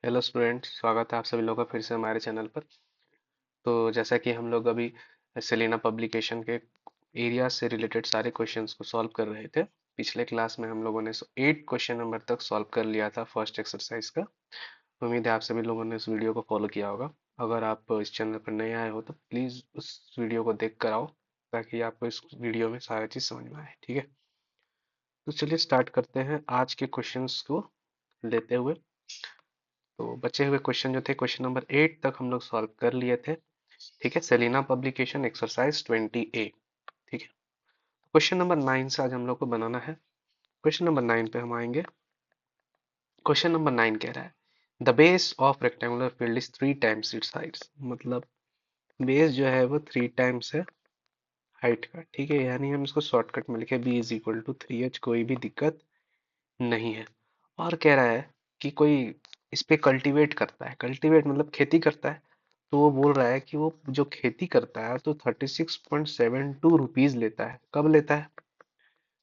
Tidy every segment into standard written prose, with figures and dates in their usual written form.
Hello student, स्वागत है आप सभी लोगों का फिर से हमारे चैनल पर। तो जैसा कि हम लोग अभी सेलेना पब्लिकेशन के एरिया से रिलेटेड सारे क्वेश्चंस को सॉल्व कर रहे थे। पिछले क्लास में हम लोगों ने 8 क्वेश्चन नंबर तक सॉल्व कर लिया था फर्स्ट एक्सरसाइज का। उम्मीद है आप सभी लोगों ने इस वीडियो को फॉलो किया होगा। अगर आप इस चैनल पर नए आए हो तो प्लीज़ उस वीडियो को देख कर आओ, ताकि आपको इस वीडियो में सारा चीज़ समझ में आए। ठीक है, तो चलिए स्टार्ट करते हैं आज के क्वेश्चंस को लेते हुए। तो बचे हुए क्वेश्चन जो थे, क्वेश्चन नंबर 8 तक हम लोग सॉल्व कर लिए थे। ठीक है, सेलिना पब्लिकेशन एक्सरसाइज 20A। ठीक है, क्वेश्चन नंबर 9 से आज हम लोग को बनाना है। क्वेश्चन नंबर 9 पे हम आएंगे। क्वेश्चन नंबर 9 कह रहा है the base of rectangular field is 3 times it's height. मतलब बेस जो है वो 3 टाइम्स है हाइट का। ठीक है, यानी हम इसको शॉर्टकट में लिखे B is equal to 3h, कोई भी दिक्कत नहीं है। और कह रहा है कि कोई इस पे कल्टीवेट करता है। कल्टीवेट मतलब खेती करता है। तो वो बोल रहा है कि वो जो खेती करता है तो 36.72 रुपीज लेता है। कब लेता है?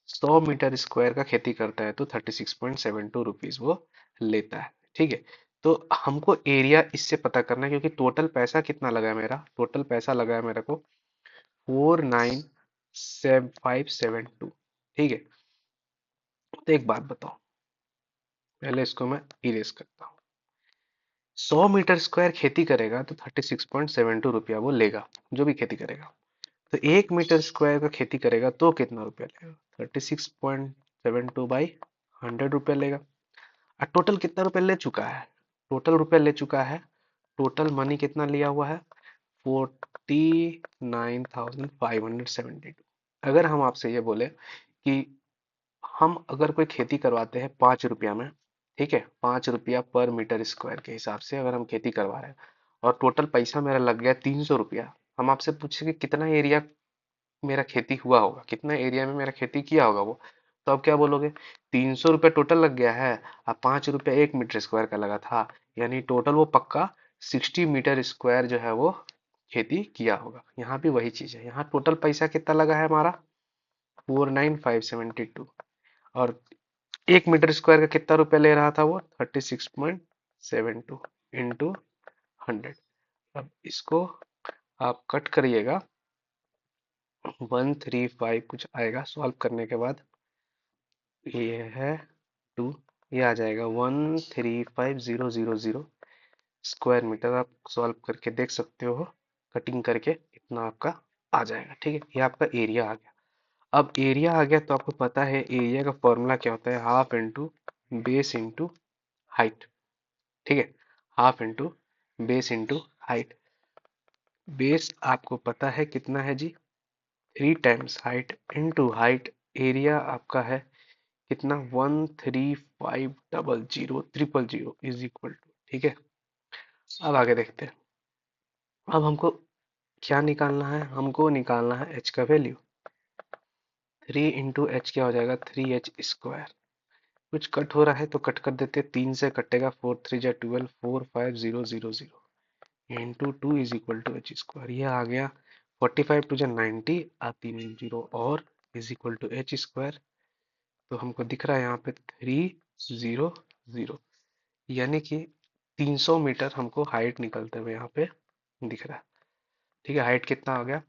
100 मीटर स्क्वायर का खेती करता है तो 36.72 रुपीज वो लेता है। ठीक है, तो हमको एरिया इससे पता करना है, क्योंकि टोटल पैसा कितना लगा है मेरा, टोटल पैसा लगा है मेरे को 49572। ठीक है, तो एक बात बताओ, पहले इसको मैं इरेज करता हूँ। 100 मीटर स्क्वायर खेती करेगा तो 36.72 रुपया वो लेगा, जो भी खेती करेगा। तो 1 मीटर स्क्वायर का खेती करेगा तो कितना रुपया लेगा? 36.72/100 रुपया लेगा। और टोटल कितना रुपया ले चुका है? टोटल रुपया ले चुका है, टोटल मनी कितना लिया हुआ है? 49,572। अगर हम आपसे ये बोले कि हम अगर कोई खेती करवाते हैं 5 रुपया में, ठीक है, 5 रुपया पर मीटर स्क्वायर के हिसाब से अगर हम खेती करवा रहे हैं, और टोटल पैसा मेरा लग गया 300 रुपया। हम आपसे पूछे कि कितना एरिया मेरा खेती हुआ होगा, कितना एरिया में मेरा खेती किया होगा वो, तो अब क्या बोलोगे? 300 रुपया टोटल लग गया है और 5 रुपया 1 मीटर स्क्वायर का लगा था, यानी टोटल वो पक्का 60 मीटर स्क्वायर जो है वो खेती किया होगा। यहाँ भी वही चीज है, यहाँ टोटल पैसा कितना लगा है हमारा? 49572। और 1 मीटर स्क्वायर का कितना रुपया ले रहा था वो? 36.72 इंटू 100। अब इसको आप कट करिएगा, 135 कुछ आएगा सॉल्व करने के बाद। ये है 2, ये आ जाएगा 135,000 स्क्वायर मीटर। आप सॉल्व करके देख सकते हो, कटिंग करके इतना आपका आ जाएगा। ठीक है, ये आपका एरिया आ गया। अब एरिया आ गया तो आपको पता है एरिया का फॉर्मूला क्या होता है? Half into base into height. ठीक है, half into base into height. Base आपको पता है कितना है जी? 3 times height into height. Area आपका है कितना? 135,000,000 इज इक्वल टू। ठीक है, अब आगे देखते हैं। अब हमको क्या निकालना है? हमको निकालना है एच का वैल्यू। 3 इंटू एच क्या हो जाएगा? 3h square. कुछ कट हो रहा है तो कट कर देते, 3 से कटेगा, 4 3 जा 12, 45000 into 2 is equal to H square. ये आ गया 45 2 जा 90, आ 3 0 और is equal to H square. तो हमको दिख रहा है यहाँ पे 300, यानी कि 300 मीटर हमको हाइट निकलते हुए यहाँ पे दिख रहा है। ठीक है, हाइट कितना आ गया?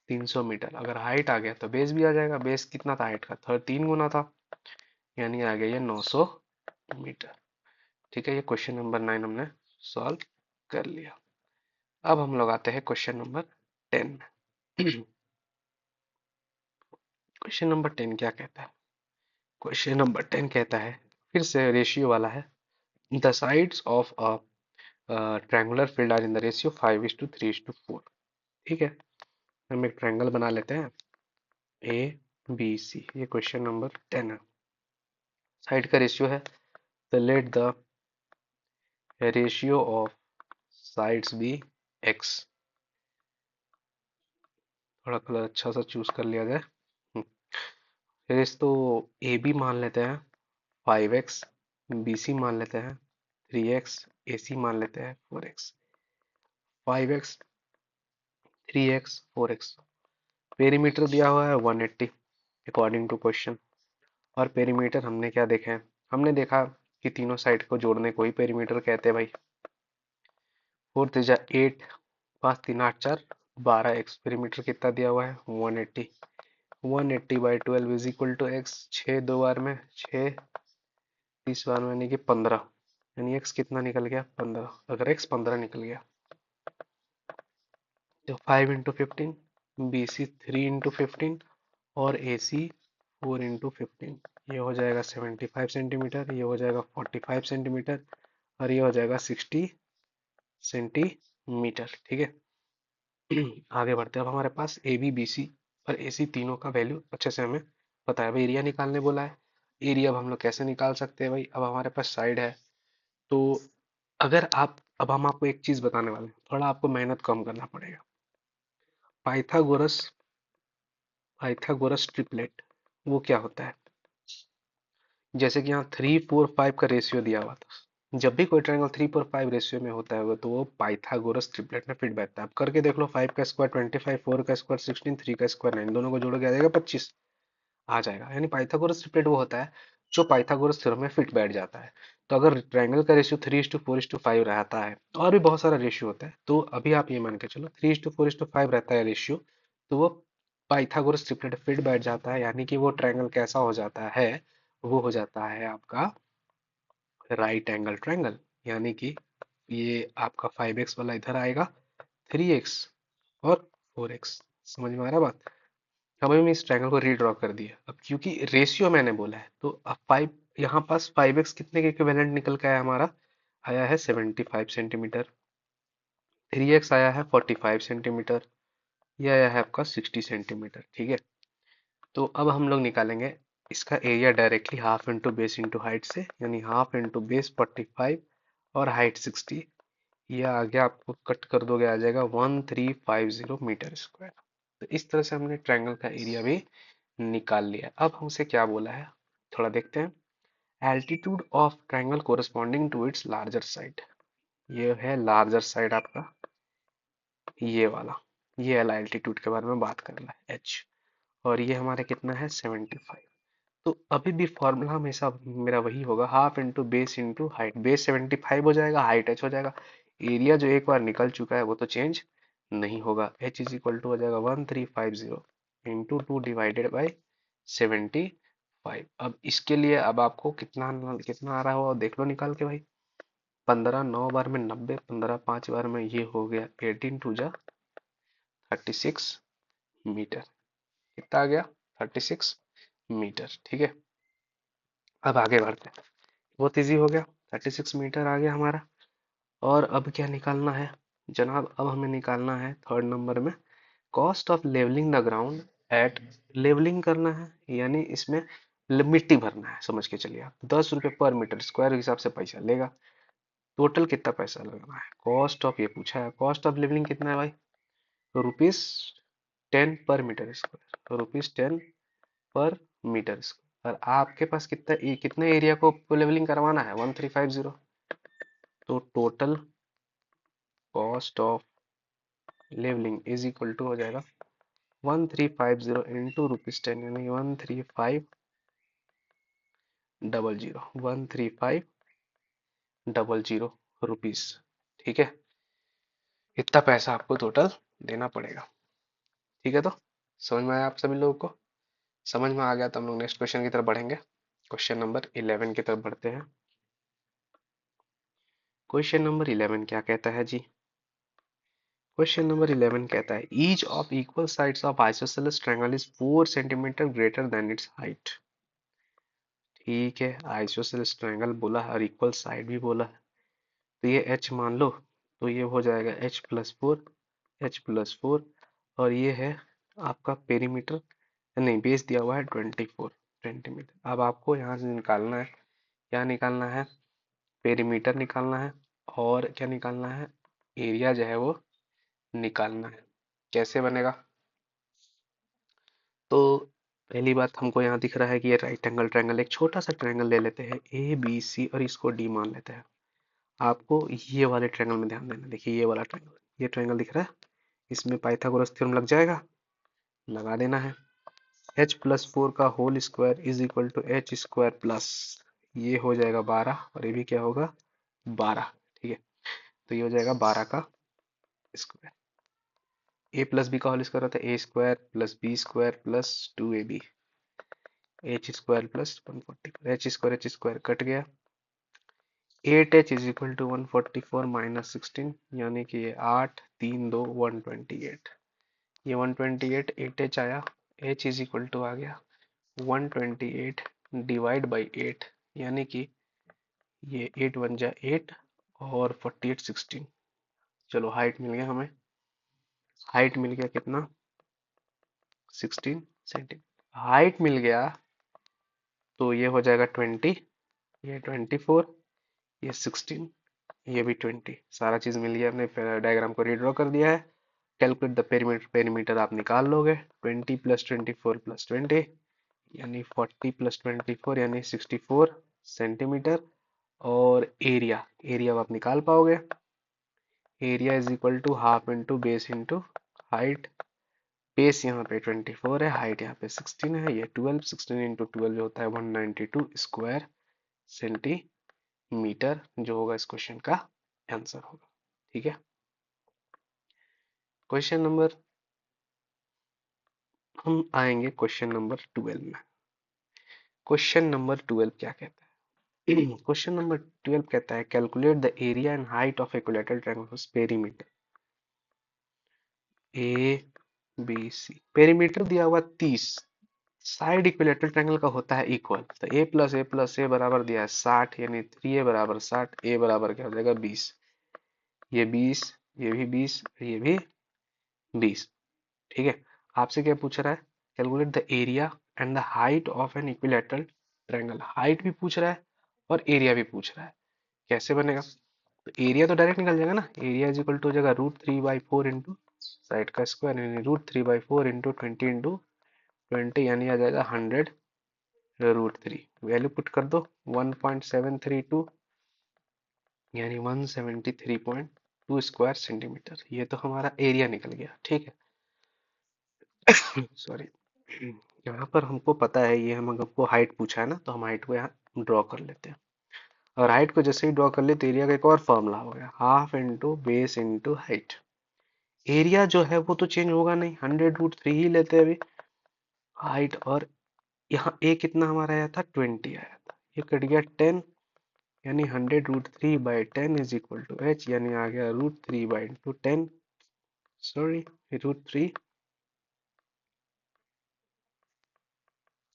300 मीटर। अगर हाइट आ गया तो बेस भी आ जाएगा। बेस कितना था हाइट का? 3 गुना था, यानी आ गया ये 900 मीटर। ठीक है, ये क्वेश्चन नंबर 9 हमने सॉल्व कर लिया। अब हम लोग आते हैं क्वेश्चन नंबर 10 में। क्वेश्चन नंबर 10 क्या कहता है? क्वेश्चन नंबर 10 कहता है, फिर से रेशियो वाला है। The sides of a triangular field are in the ratio 5:3:4। ठीक है, हम एक ट्रायंगल बना लेते हैं ए बी सी। ये क्वेश्चन नंबर 10 है। साइड का रेशियो है, तो let the ratio of sides be x. थोड़ा कलर अच्छा सा चूज कर लिया जाए। फिर इसको ए बी मान लेते हैं 5x, बी सी मान लेते हैं 3x, ए सी मान लेते हैं 4x। 5x, 3x, 4x। Perimeter दिया हुआ है 180 अकॉर्डिंग टू क्वेश्चन। और पेरीमीटर हमने क्या देखा है? हमने देखा कि तीनों साइड को जोड़ने को ही पेरीमीटर कहते हैं भाई। 4 3 8, 5 3 8 4 12 एक्स, पेरीमीटर कितना दिया हुआ है 180। 180 by 12 is equal to x, 6 दो बार में 6, 30 बार में यानी कि 15, यानी एक्स कितना निकल गया 15। अगर एक्स 15 निकल गया तो 5 इंटू 15, बी सी 3 इंटू 15 और ए सी 4 इंटू 15, ये हो जाएगा 75 सेंटीमीटर, ये हो जाएगा 45 सेंटीमीटर और ये हो जाएगा 60 सेंटीमीटर। ठीक है। आगे बढ़ते हैं। अब हमारे पास ए बी बी सी और ए सी तीनों का वैल्यू अच्छे से हमें पता है। भाई एरिया निकालने बोला है। एरिया अब हम लोग कैसे निकाल सकते हैं भाई, अब हमारे पास साइड है तो अगर आप, अब हम आपको एक चीज बताने वाले हैं, थोड़ा आपको मेहनत कम करना पड़ेगा। पाइथागोरस, पाइथागोरस ट्रिपलेट वो क्या होता है, जैसे कि यहाँ 3 4 5 का रेशियो दिया हुआ था, जब भी कोई ट्रायंगल 3 4 5 रेशियो में होता है तो वो पाइथागोरस ट्रिपलेट में फिट बैठता है। आप करके देख लो, 5 का स्क्वायर 25, 4 का स्क्वायर 16, 3 का स्क्वायर 9, दोनों को जोड़ के आ जाएगा 25 आ जाएगा। यानी पाइथागोरस ट्रिपलेट वो होता है जो पाइथागोरस थ्योरम में फिट बैठ जाता है। तो अगर ट्रायंगल का रेशियो 3:4:5 रहता है, और भी बहुत सारा रेशियो होता है, तो अभी आप ये मान के चलो 3:4:5 रहता है रेशियो, तो वो पाइथागोरस ट्रिपलेट फिट बैठ जाता है। यानी कि वो ट्रायंगल कैसा हो जाता है, वो हो जाता है आपका राइट एंगल ट्रायंगल। यानी कि ये आपका 5x वाला इधर आएगा, 3x और 4x। समझ में आ रहा बात। अब हमने इस ट्रायंगल को रीड्रॉ कर दिया। अब क्योंकि रेशियो मैंने बोला है तो अब 5, यहाँ पास 5x कितने के इक्विवेलेंट निकल के आया हमारा, आया है 75 सेंटीमीटर। 3x आया है 45 सेंटीमीटर। ये आया है आपका 60 सेंटीमीटर। ठीक है। तो अब हम लोग निकालेंगे इसका area directly half into base into height से, यानी हाफ इंटू बेस 45 और हाइट 60। ये आगे आपको कट कर दोगे आ जाएगा 1350 मीटर स्क्वायर। तो इस तरह से हमने ट्रायंगल का एरिया भी निकाल लिया। अब हमसे क्या बोला है थोड़ा देखते हैं। Altitude of triangle corresponding to its larger side, ये है लार्जर साइड आपका, ये वाला, ये वाला एल्टीट्यूड के बारे में बात कर रहा है एच, और ये हमारा कितना है 75। तो अभी भी फॉर्मूला हमेशा मेरा वही होगा, half into base into height. Base 75 हो जाएगा, हाइट एच हो जाएगा। एरिया जो एक बार निकल चुका है वो तो चेंज नहीं होगा। एच इज इक्वल टू हो जाएगा 1350 इंटू 2 डिवाइडेड बाई 75। अब इसके लिए अब आपको कितना कितना आ रहा हो देख लो निकाल के भाई। 15 9 बार में 90, 15 5 बार में ये हो गया 18 टू जा 36 मीटर। कितना आ गया 36 मीटर। ठीक है। अब आगे बढ़ते हैं। बहुत इजी हो गया, 36 मीटर आ गया हमारा। और अब क्या निकालना है जनाब, अब हमें निकालना है थर्ड नंबर में cost of levelling the ground at, levelling करना है यानी इसमें मिट्टी भरना है। समझ के चलिए आप 10 रुपये पर मीटर स्क्वायर के हिसाब से पैसा लेगा। टोटल कितना पैसा लगना है, कॉस्ट ऑफ ये पूछा है, कॉस्ट ऑफ लेवलिंग कितना है भाई, रुपीज 10 पर मीटर स्क्वायर, रुपीज 10 पर मीटर स्क्वायर। और आपके पास कितना कितने एरिया को लेवलिंग करवाना है 1350। तो total cost of levelling is equal to हो जाएगा 1350 इंटू रुपीज 10, यानी 13500 रुपीज। ठीक है। इतना पैसा आपको टोटल देना पड़ेगा। ठीक है। तो समझ में आया आप सभी लोगों को, समझ में आ गया तो हम लोग नेक्स्ट क्वेश्चन की तरफ बढ़ेंगे। क्वेश्चन नंबर 11 की तरफ बढ़ते हैं। क्वेश्चन नंबर 11 क्या कहता है जी, क्वेश्चन नंबर 11 कहता है each of equal sides of isosceles triangle is 4 centimetre greater than it's height. ठीक है, आइसोसेलेस ट्रायंगल बोला है और इक्वल साइड भी बोला है, तो ये h मान लो, तो ये हो जाएगा h+4 और ये है आपका पेरीमीटर, नहीं बेस दिया हुआ है 24 सेंटीमीटर। अब आपको यहाँ से निकालना है, क्या निकालना है, पेरीमीटर निकालना है और क्या निकालना है, एरिया जो है वो निकालना है। कैसे बनेगा, तो पहली बात हमको यहाँ दिख रहा है कि ये राइट एंगल ट्रायंगल, एक छोटा सा ट्रायंगल ले लेते हैं ए बी सी और इसको डी मान लेते हैं। आपको ये वाले ट्रायंगल में ध्यान देना, देखिए ये वाला ट्रायंगल, ये ट्रायंगल दिख रहा है, इसमें पाइथागोरस थ्योरम लग जाएगा, लगा देना है। h+4 का whole square is equal to h square plus ये हो जाएगा 12 और ये भी क्या होगा 12। ठीक है, तो ये हो जाएगा 12 का स्क्वायर। ए प्लस बी का होल स्क्वायर होता है A square plus B square plus 2ab, H square plus 144, H square cut गया। 8h is equal to 144 minus 16, यानी कि ये 8 3 2 128। ये 128 8h आया, h इज इक्वल टू आ गया 128 डिवाइड बाई 8, यानी कि ये 8 1 जा 8 और 48 16। चलो हाइट मिल गया हमें, हाइट मिल गया कितना 16 सेंटीमीटर हाइट मिल गया। तो ये हो जाएगा 20, ये 24, ये 16, ये भी 20, सारा चीज मिल गया। हमने डायग्राम को रीड्रॉ कर दिया है। कैलकुलेट द पेरीमीटर, पेरीमीटर आप निकाल लोगे 20 प्लस 24 प्लस 20 यानी 40 प्लस 24 यानी 64 सेंटीमीटर। और एरिया, एरिया आप निकाल पाओगे, area is equal to half into base into height. Base यहाँ पे 24 है, हाइट यहाँ पे 16 है, ये 12, 16 इंटू 12 जो होता है 192 स्क्वायर सेंटीमीटर, जो होगा इस क्वेश्चन का आंसर होगा। ठीक है, क्वेश्चन नंबर, हम आएंगे क्वेश्चन नंबर 12 में। क्वेश्चन नंबर 12 क्या कहता है? क्वेश्चन नंबर 12 कहता है calculate the area and height of equilateral triangle perimeter A B C. Perimeter दिया हुआ 30, साइड इक्विलेटरल ट्रायंगल का होता है इक्वल, तो ए प्लस ए बराबर दिया है 60, यानी 3a बराबर 60, ए बराबर क्या हो जाएगा 20, ये 20, ये भी 20, ये भी 20। ठीक है, आपसे क्या पूछ रहा है? Calculate the area and the height of an equilateral triangle. Height भी पूछ रहा है और एरिया भी पूछ रहा है। कैसे बनेगा? तो एरिया तो डायरेक्ट निकल जाएगा ना, एरिया इज इक्वल टू हो जाएगा √3/4 इंटू साइड का स्क्वायर, यानी √3/4 इंटू 20 इंटू 20, यानी आ जाएगा 100 √3। वैल्यू पुट कर दो 1.732, यानी 173.2 स्क्वायर सेंटीमीटर। ये तो हमारा एरिया निकल गया। ठीक है, सॉरी। यहाँ पर हमको पता है, ये हम हमको हाइट पूछा है ना, तो हम हाइट को यहाँ ड्रॉ कर लेते हैं। और हाइट को जैसे ही ड्रॉ कर ले तो एरिया का एक और फॉर्मूला हो गया, half into base into height. Area जो है वो तो चेंज होगा नहीं, 100√3 ही लेते हैं अभी। हाइट, और यहाँ ए कितना हमारा आया था 20 आया था, ये कट गया 10, यानी 100√3/10 इज इक्वल टू एच, यानी आ गया √3/10, सॉरी √3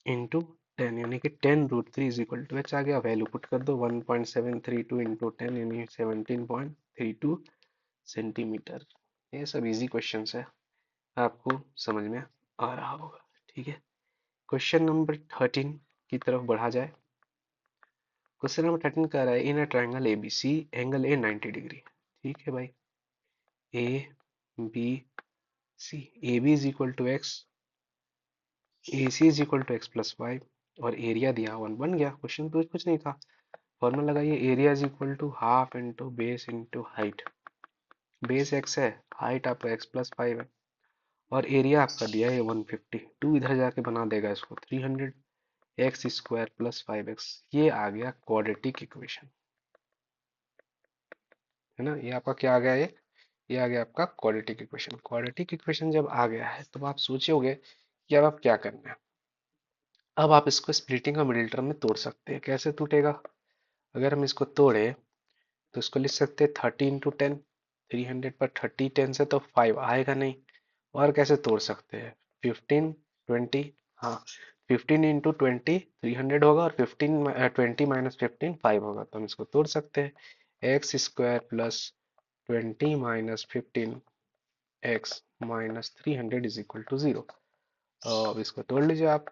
इंटू 10, यानी कि 10√3 इज इक्वल टू एच आ गया। वैल्यू पुट कर दो 1.732 इंटू 10, यानी 17.32 सेंटीमीटर। ये सब इजी क्वेश्चंस है, आपको समझ में आ रहा होगा। ठीक है, क्वेश्चन नंबर 13 की तरफ बढ़ा जाए। क्वेश्चन नंबर 13 कह रहा है in a triangle ABC angle A 90 डिग्री। ठीक है भाई, A B C, A B is equal to X, A C is equal to X plus Y, और एरिया दिया 1 बन गया। क्वेश्चन तो कुछ नहीं था, फॉर्मूला लगाइए, area is equal to half into base into height. Base x है, हाइट आपका एक्स प्लस 5 है, और एरिया आपका दिया है 150। टू इधर जाके बना देगा इसको 300, एक्स स्क्वायर प्लस 5x। ये आ गया क्वाड्रेटिक इक्वेशन, है ना। ये आपका क्या आ गया? ये आ गया आपका क्वाड्रेटिक इक्वेशन। क्वाड्रेटिक इक्वेशन जब आ गया है तो आप सोचोगे कि अब आप क्या करना है। अब आप इसको स्प्लिटिंग और मिडिल टर्म में तोड़ सकते हैं। कैसे टूटेगा? अगर हम इसको तोड़े तो इसको लिख सकते हैं 30 × 10, 300 पर 30 10 से तो 5 आएगा नहीं। और कैसे तोड़ सकते हैं? 15 20, हाँ 15 इंटू 20 300 होगा, और 20 माइनस 15 5 होगा, तो हम इसको तोड़ सकते हैं। X square plus 20 minus 15 x minus 300 is equal to 0। तो अब इसको तोड़ लीजिए आप।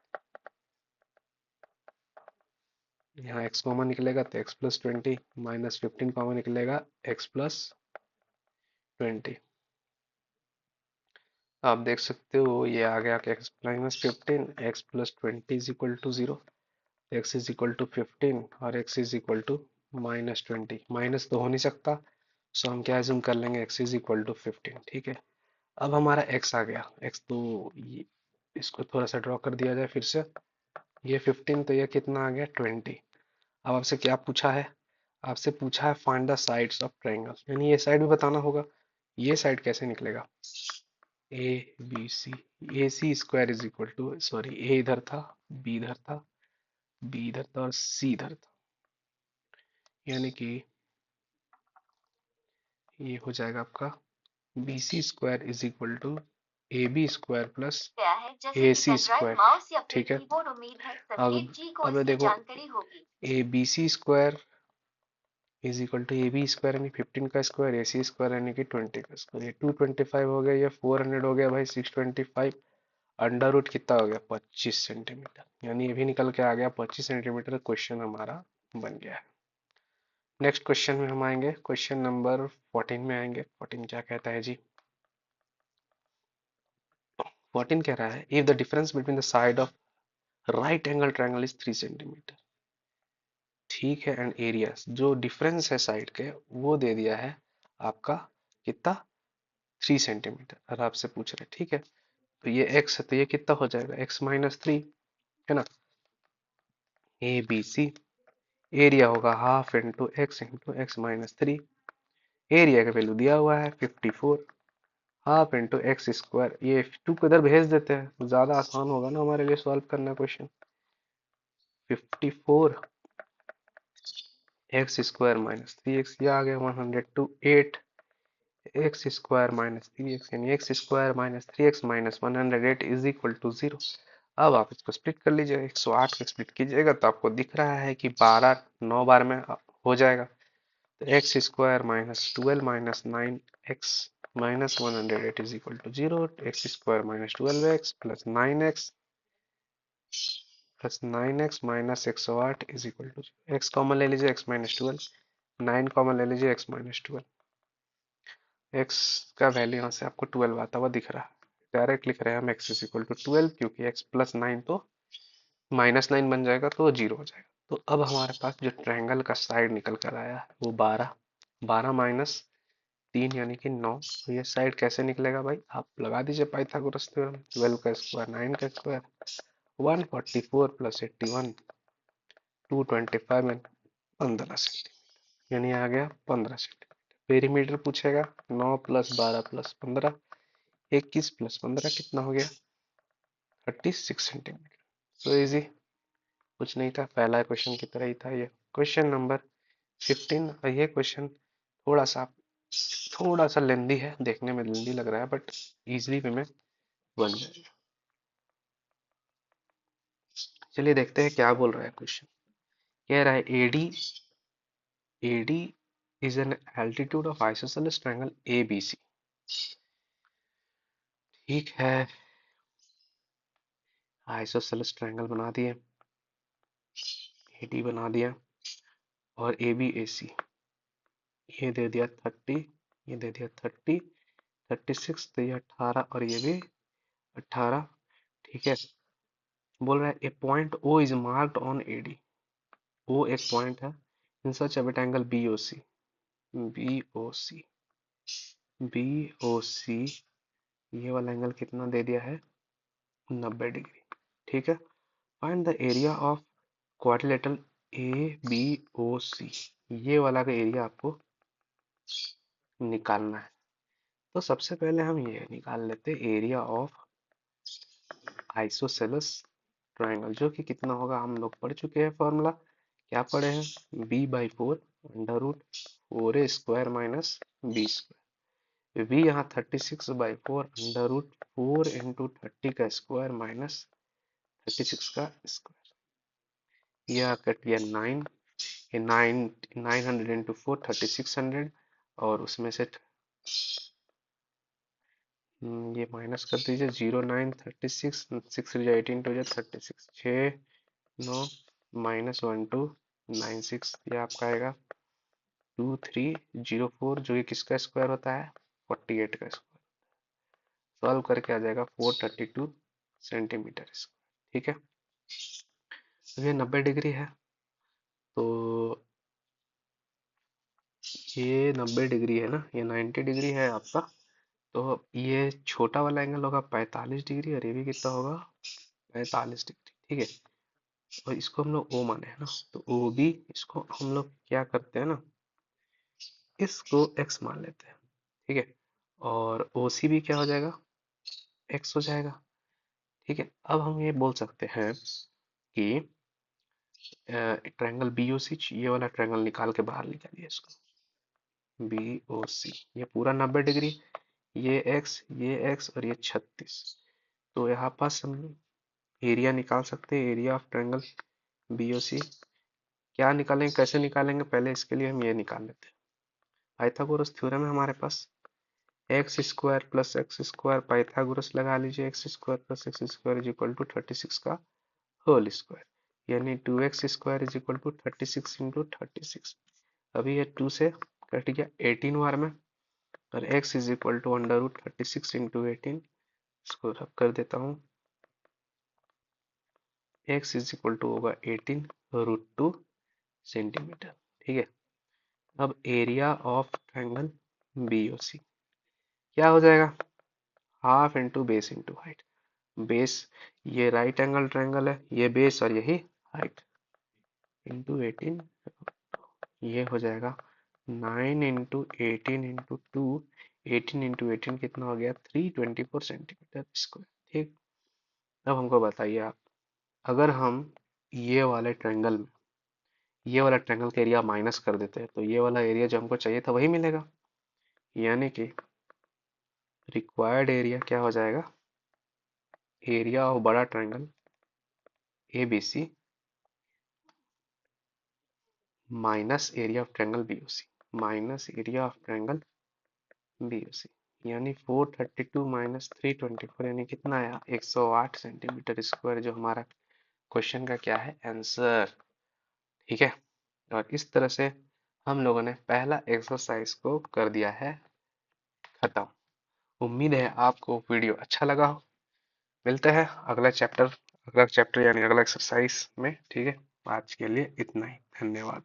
यहाँ x कॉमन निकलेगा तो x प्लस 20 माइनस 15 कॉमन निकलेगा x प्लस 20। आप देख सकते हो ये आ गया कि x minus 15 x plus 20 is equal to 0, x is equal to 15 और x is equal to minus 20। Minus तो हो नहीं सकता, सो हम क्या एज्यूम कर लेंगे, x इज इक्वल टू 15। ठीक है, अब हमारा x आ गया। x तो इसको थोड़ा सा ड्रॉ कर दिया जाए फिर से, ये 15 तो ये कितना आ गया 20। अब आपसे क्या पूछा है? आपसे पूछा है find the sides of triangle, यानी ये साइड भी बताना होगा। ये साइड कैसे निकलेगा? A B C, A C square is equal to, sorry, A इधर था, बी इधर था, बी इधर था और सी इधर था, यानी कि ये हो जाएगा आपका B C square is equal to A B square plus A C square. ठीक है, अब देखो, A B C square is equal to A B square यानी 15 का स्क्वायर, ए सी स्क्वायर यानी कि 20 का स्क्वायर। ये 225 हो गया, ये 400 हो गया भाई, 625 अंडर रूट कितना हो गया? 25 सेंटीमीटर, यानी ये भी निकल के आ गया 25 सेंटीमीटर। क्वेश्चन हमारा बन गया है। नेक्स्ट क्वेश्चन में हम आएंगे, क्वेश्चन नंबर 14 में आएंगे। 14 क्या कहता है जी? 14 कह रहा है if the difference between the side of right angle triangle is 3 centimetre. ठीक है, एंड एरिया, जो डिफरेंस है साइड के वो दे दिया है आपका कितना? 3 सेंटीमीटर, और आपसे पूछ रहे हैं। ठीक है, तो ये x है तो ये कितना हो जाएगा? x माइनस 3, है ना। ए बी सी, एरिया होगा half into x minus 3। Area का वैल्यू दिया हुआ है 54, हाफ इंटू एक्स स्क्वायर। ये 2 को इधर भेज देते हैं, ज्यादा आसान होगा ना हमारे लिए सॉल्व करना question. 54 x square minus 3x, ये आ गया 102 8 एक्स स्क्वायर माइनस 3x, यानी x square minus 3x minus 108 is equal to 0। अब आप इसको स्प्लिट कर लीजिएगा, 108 को स्प्लिट कीजिएगा तो आपको दिख रहा है कि 12 9 बार में हो जाएगा। तो x square minus 12 minus 9x minus 108 is equal to 0। X square minus 12x plus 9x minus 108 is equal to 0। X common ले लीजिए, x माइनस 12, 9 कॉमन ले लीजिए, x माइनस 12। x का वैल्यू यहाँ से आपको 12 आता हुआ दिख रहा है। डायरेक्ट लिख रहे हैं हम x इज इक्वल टू 12, क्योंकि x प्लस 9 तो माइनस 9 बन जाएगा तो 0 हो जाएगा। तो अब हमारे पास जो ट्रायंगल का साइड निकल कर आया है वो 12, 12 माइनस 3 यानी कि 9। तो ये साइड कैसे निकलेगा भाई? आप लगा दीजिए पाइथागोरस थ्योरम। 12 का स्क्वायर 9 का स्क्वायर, 144 प्लस 81 225 में 15 सेंटीमीटर, यानी आ गया 15 सेंटीमीटर। पेरीमीटर पूछेगा, 9 प्लस 12 प्लस 15, 21 प्लस 15 कितना हो गया? 36 सेंटीमीटर। तो इजी, कुछ नहीं था, पहला क्वेश्चन की तरह ही था ये। क्वेश्चन नंबर 15, और ये क्वेश्चन थोड़ा सा लेंदी है, देखने में लेंदी लग रहा है, बट इजीली वे में बन जाएगा। चलिए देखते हैं क्या बोल रहा है क्वेश्चन। कह रहा है AD is an altitude of isosceles triangle ABC। ठीक है, आइसोसेलेस ट्रायंगल बना दिए, AD बना दिया, और AB AC ये दे दिया 30, ये दे दिया 30, 36, तो ये 18 और ये भी 18। ठीक है, बोल रहा है a point O is marked on AD। O एक पॉइंट है in such a rectangle BOC। BOC, BOC, ये वाला एंगल कितना दे दिया है? 90 डिग्री। ठीक है, find the area of quadrilateral ABOC। ये वाला का एरिया आपको निकालना है। तो सबसे पहले हम ये निकाल लेते हैं एरिया ऑफ आइसोसेलेस ट्रायंगल, जो कि कितना होगा हम लोग पढ़ चुके हैं फॉर्मूला। क्या पढ़े हैं? b/4 under root 4a² minus B square. v यहाँ 36/4 अंडर रूट 4 इंटू 30 का स्क्वायर माइनस 36 का स्क्वायर। यह कट गया 9, ये 900 इंटू 4 3600, और उसमें से ये माइनस कर दीजिए, 0936, 6 18 टू 36, 6 9 माइनस 1296, ये आपका आएगा 2304, जो कि किसका स्क्वायर होता है? 48 का स्क्वायर। सॉल्व करके आ जाएगा 432 सेंटीमीटर स्क्वायर। ठीक है, अब ये 90 डिग्री है, तो ये 90 डिग्री है ना, ये 90 डिग्री है आपका। तो ये छोटा वाला एंगल होगा 45 डिग्री, और ये भी कितना होगा? 45 डिग्री। ठीक है, और इसको हम लोग ओ माने है ना, तो ओ बी इसको हम लोग क्या करते हैं ना, इसको एक्स मान लेते हैं। ठीक है, और ओ सी भी क्या हो जाएगा, एक्स हो जाएगा। ठीक है, अब हम ये बोल सकते हैं कि ट्रायंगल बी ओ सी, ये वाला ट्रायंगल निकाल के बाहर निकालिए इसको, बी ओ सी, ये पूरा 90 डिग्री, ये एक्स और ये 36। तो यहाँ पास हम एरिया निकाल सकते हैं, area of triangle B O C. क्या निकालेंगे, कैसे निकालेंगे, पहले इसके लिए हम ये निकाल लेते हैं। पाइथागोरस थ्योरम है हमारे पास, X square plus X square, Pythagoras लगा लीजिए, X square plus X square is equal to 36 का होल स्क्वायर, यानी 2x square is equal to 36 into 36। अभी ये 2 से कट गया 18 बार में, और x is equal to under root 36 into 18, इसको रख कर देता हूँ, x इज इक्वल टू होगा 18 रूट 2 सेंटीमीटर। ठीक है, अब area of triangle B O C क्या हो जाएगा, half into base into height. Base, ये राइट एंगल ट्रायंगल है, ये बेस और यही हाइट, इंटू 18, ये हो जाएगा 9 इंटू 18 इंटू 2, 18 इंटू 18 कितना हो गया, 324 सेंटीमीटर स्क्वायर। ठीक, अब हमको बताइए आप, अगर हम ये वाले ट्रायंगल में ये वाला ट्रायंगल का एरिया माइनस कर देते हैं, तो ये वाला एरिया जो हमको चाहिए था वही मिलेगा, यानी कि रिक्वायर्ड एरिया क्या हो जाएगा, एरिया ऑफ बड़ा triangle A B C minus area of triangle B O C, minus area of triangle B O C, यानी 432 माइनस 324, यानी कितना आया, 108 सेंटीमीटर स्क्वायर, जो हमारा क्वेश्चन का क्या है, आंसर। ठीक है, और इस तरह से हम लोगों ने पहला एक्सरसाइज को कर दिया है खत्म। उम्मीद है आपको वीडियो अच्छा लगा हो। मिलते हैं अगला चैप्टर यानी अगला एक्सरसाइज में। ठीक है, आज के लिए इतना ही, धन्यवाद।